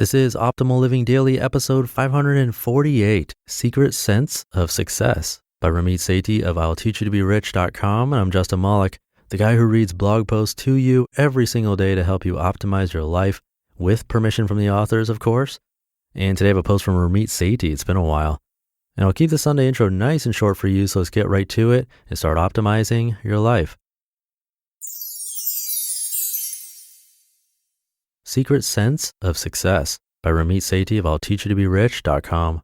This is Optimal Living Daily episode 548, Secret Sense of Success by Ramit Sethi of I'llTeachYouToBeRich.com. And I'm Justin Malik, the guy who reads blog posts to you every single day to help you optimize your life with permission from the authors, of course. And today I have a post from Ramit Sethi. It's been a while. And I'll keep the Sunday intro nice and short for you, so let's get right to it and start optimizing your life. Secret Sense of Success by Ramit Sethi of I'llTeachYouToBeRich.com.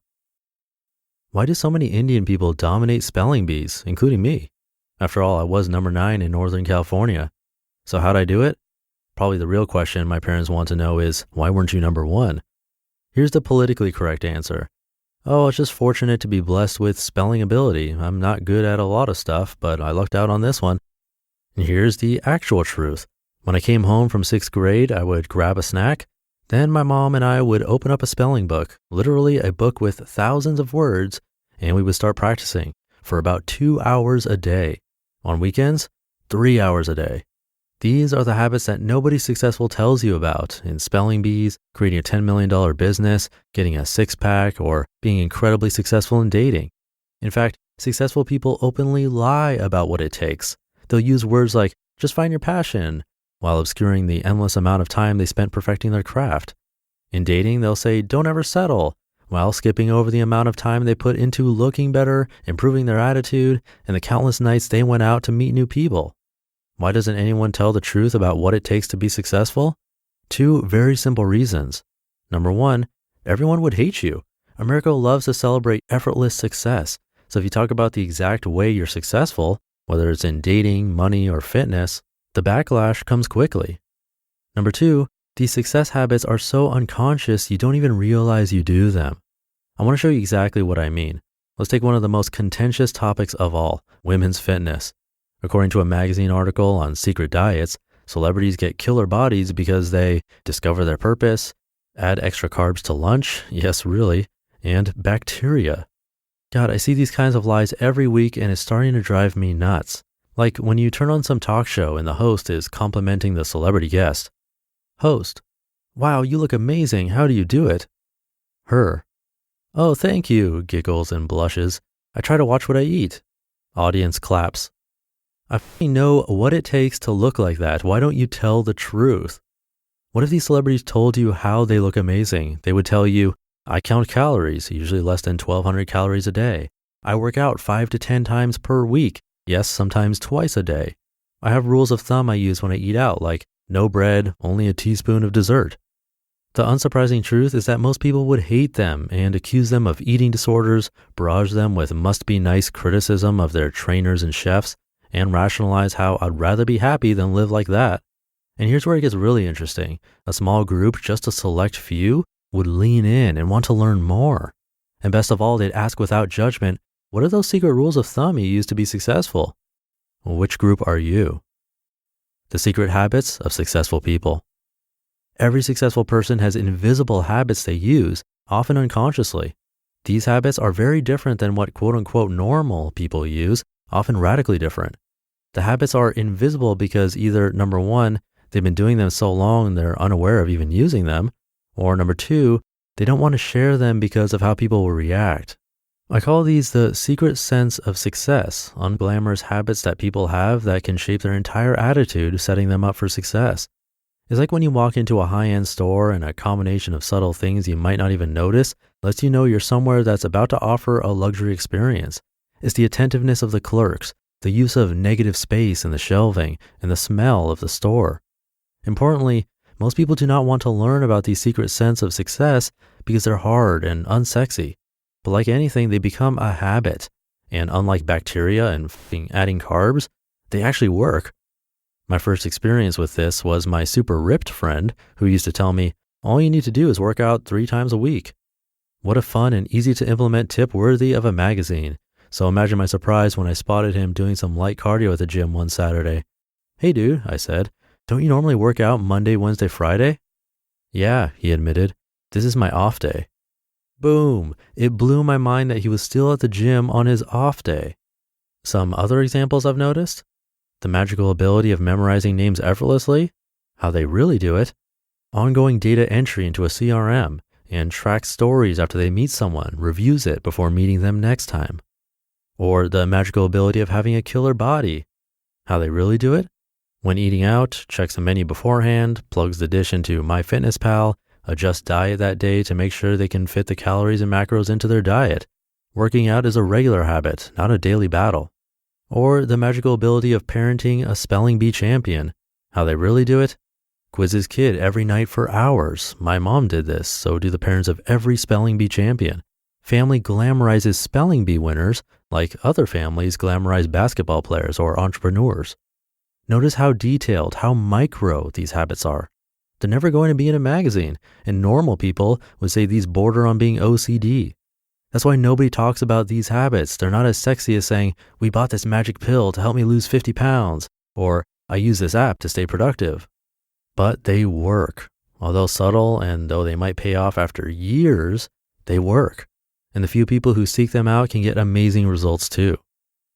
Why do so many Indian people dominate spelling bees, including me? After all, I was number 9 in Northern California. So how'd I do it? Probably the real question my parents want to know is, why weren't you number 1? Here's the politically correct answer. Oh, I was just fortunate to be blessed with spelling ability. I'm not good at a lot of stuff, but I lucked out on this one. And here's the actual truth. When I came home from 6th grade, I would grab a snack. Then my mom and I would open up a spelling book, literally a book with thousands of words, and we would start practicing for about 2 hours a day. On weekends, 3 hours a day. These are the habits that nobody successful tells you about in spelling bees, creating a $10 million business, getting a six-pack, or being incredibly successful in dating. In fact, successful people openly lie about what it takes. They'll use words like, just find your passion, while obscuring the endless amount of time they spent perfecting their craft. In dating, they'll say, don't ever settle, while skipping over the amount of time they put into looking better, improving their attitude, and the countless nights they went out to meet new people. Why doesn't anyone tell the truth about what it takes to be successful? 2 very simple reasons. Number 1, everyone would hate you. America loves to celebrate effortless success. So if you talk about the exact way you're successful, whether it's in dating, money, or fitness, the backlash comes quickly. Number 2, these success habits are so unconscious you don't even realize you do them. I want to show you exactly what I mean. Let's take one of the most contentious topics of all, women's fitness. According to a magazine article on secret diets, celebrities get killer bodies because they discover their purpose, add extra carbs to lunch, yes really, and bacteria. God, I see these kinds of lies every week and it's starting to drive me nuts. Like when you turn on some talk show and the host is complimenting the celebrity guest. Host: wow, you look amazing. How do you do it? Her: oh, thank you, giggles and blushes. I try to watch what I eat. Audience claps. I finally know what it takes to look like that. Why don't you tell the truth? What if these celebrities told you how they look amazing? They would tell you, I count calories, usually less than 1,200 calories a day. I work out 5 to 10 times per week. Yes, sometimes twice a day. I have rules of thumb I use when I eat out, like no bread, only a teaspoon of dessert. The unsurprising truth is that most people would hate them and accuse them of eating disorders, barrage them with must-be-nice criticism of their trainers and chefs, and rationalize how I'd rather be happy than live like that. And here's where it gets really interesting. A small group, just a select few, would lean in and want to learn more. And best of all, they'd ask without judgment, what are those secret rules of thumb you use to be successful? Which group are you? The secret habits of successful people. Every successful person has invisible habits they use, often unconsciously. These habits are very different than what quote-unquote normal people use, often radically different. The habits are invisible because either, number 1, they've been doing them so long they're unaware of even using them, or number 2, they don't want to share them because of how people will react. I call these the secret sense of success, unglamorous habits that people have that can shape their entire attitude, setting them up for success. It's like when you walk into a high-end store and a combination of subtle things you might not even notice lets you know you're somewhere that's about to offer a luxury experience. It's the attentiveness of the clerks, the use of negative space in the shelving, and the smell of the store. Importantly, most people do not want to learn about these secret sense of success because they're hard and unsexy. But like anything, they become a habit. And unlike bacteria and adding carbs, they actually work. My first experience with this was my super ripped friend who used to tell me, all you need to do is work out 3 times a week. What a fun and easy to implement tip worthy of a magazine. So imagine my surprise when I spotted him doing some light cardio at the gym one Saturday. Hey dude, I said, don't you normally work out Monday, Wednesday, Friday? Yeah, he admitted, this is my off day. Boom! It blew my mind that he was still at the gym on his off day. Some other examples I've noticed? The magical ability of memorizing names effortlessly? How they really do it? ongoing data entry into a CRM, and tracks stories after they meet someone, reviews it before meeting them next time. Or the magical ability of having a killer body. How they really do it? When eating out, checks the menu beforehand, plugs the dish into MyFitnessPal, adjusts diet that day to make sure they can fit the calories and macros into their diet. Working out is a regular habit, not a daily battle. Or the magical ability of parenting a spelling bee champion. How they really do it? Quiz his kid every night for hours. My mom did this, so do the parents of every spelling bee champion. Family glamorizes spelling bee winners like other families glamorize basketball players or entrepreneurs. Notice how detailed, how micro these habits are. They're never going to be in a magazine, and normal people would say these border on being OCD. That's why nobody talks about these habits. They're not as sexy as saying, we bought this magic pill to help me lose 50 pounds, or I use this app to stay productive. But they work. Although subtle and though they might pay off after years, they work. And the few people who seek them out can get amazing results too.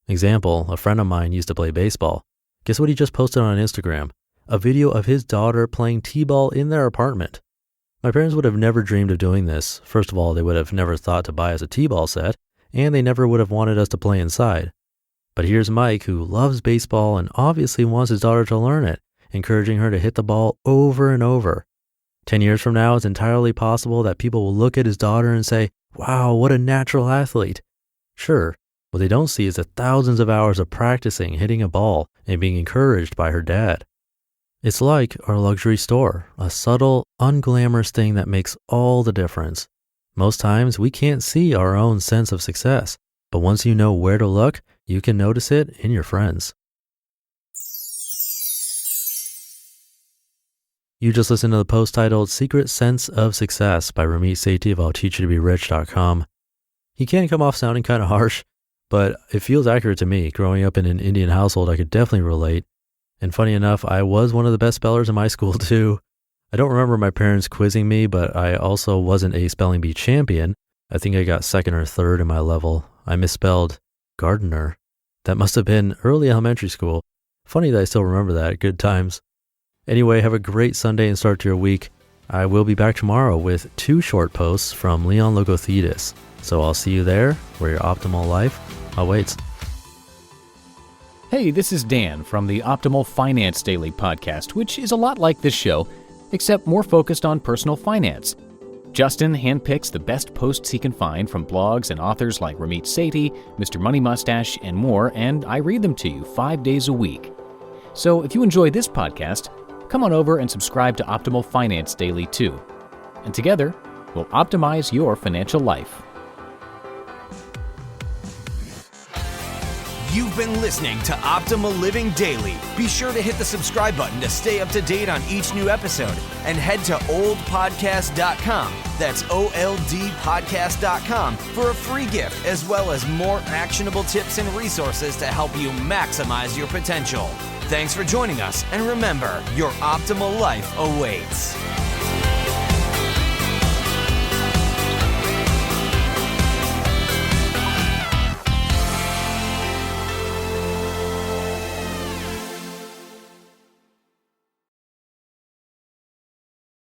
Example, a friend of mine used to play baseball. Guess what he just posted on Instagram? A video of his daughter playing t-ball in their apartment. My parents would have never dreamed of doing this. First of all, they would have never thought to buy us a t-ball set, and they never would have wanted us to play inside. But here's Mike, who loves baseball and obviously wants his daughter to learn it, encouraging her to hit the ball over and over. 10 years from now, it's entirely possible that people will look at his daughter and say, wow, what a natural athlete. Sure, what they don't see is the thousands of hours of practicing hitting a ball and being encouraged by her dad. It's like our luxury store, a subtle, unglamorous thing that makes all the difference. Most times we can't see our own sense of success, but once you know where to look, you can notice it in your friends. You just listened to the post titled Secret Sense of Success by Ramit Sethi of I'llTeachYouToBeRich.com. He can come off sounding kind of harsh, but it feels accurate to me. Growing up in an Indian household, I could definitely relate. And funny enough, I was one of the best spellers in my school too. I don't remember my parents quizzing me, but I also wasn't a spelling bee champion. I think I got second or third in my level. I misspelled gardener. That must have been early elementary school. Funny that I still remember that. Good times. Anyway, have a great Sunday and start to your week. I will be back tomorrow with 2 short posts from Leon Logothetis. So I'll see you there where your optimal life awaits. Hey, this is Dan from the Optimal Finance Daily podcast, which is a lot like this show, except more focused on personal finance. Justin handpicks the best posts he can find from blogs and authors like Ramit Sethi, Mr. Money Mustache, and more, and I read them to you 5 days a week. So if you enjoy this podcast, come on over and subscribe to Optimal Finance Daily too. And together, we'll optimize your financial life. You've been listening to Optimal Living Daily. Be sure to hit the subscribe button to stay up to date on each new episode and head to oldpodcast.com. That's OLDpodcast.com for a free gift as well as more actionable tips and resources to help you maximize your potential. Thanks for joining us, and remember, your optimal life awaits.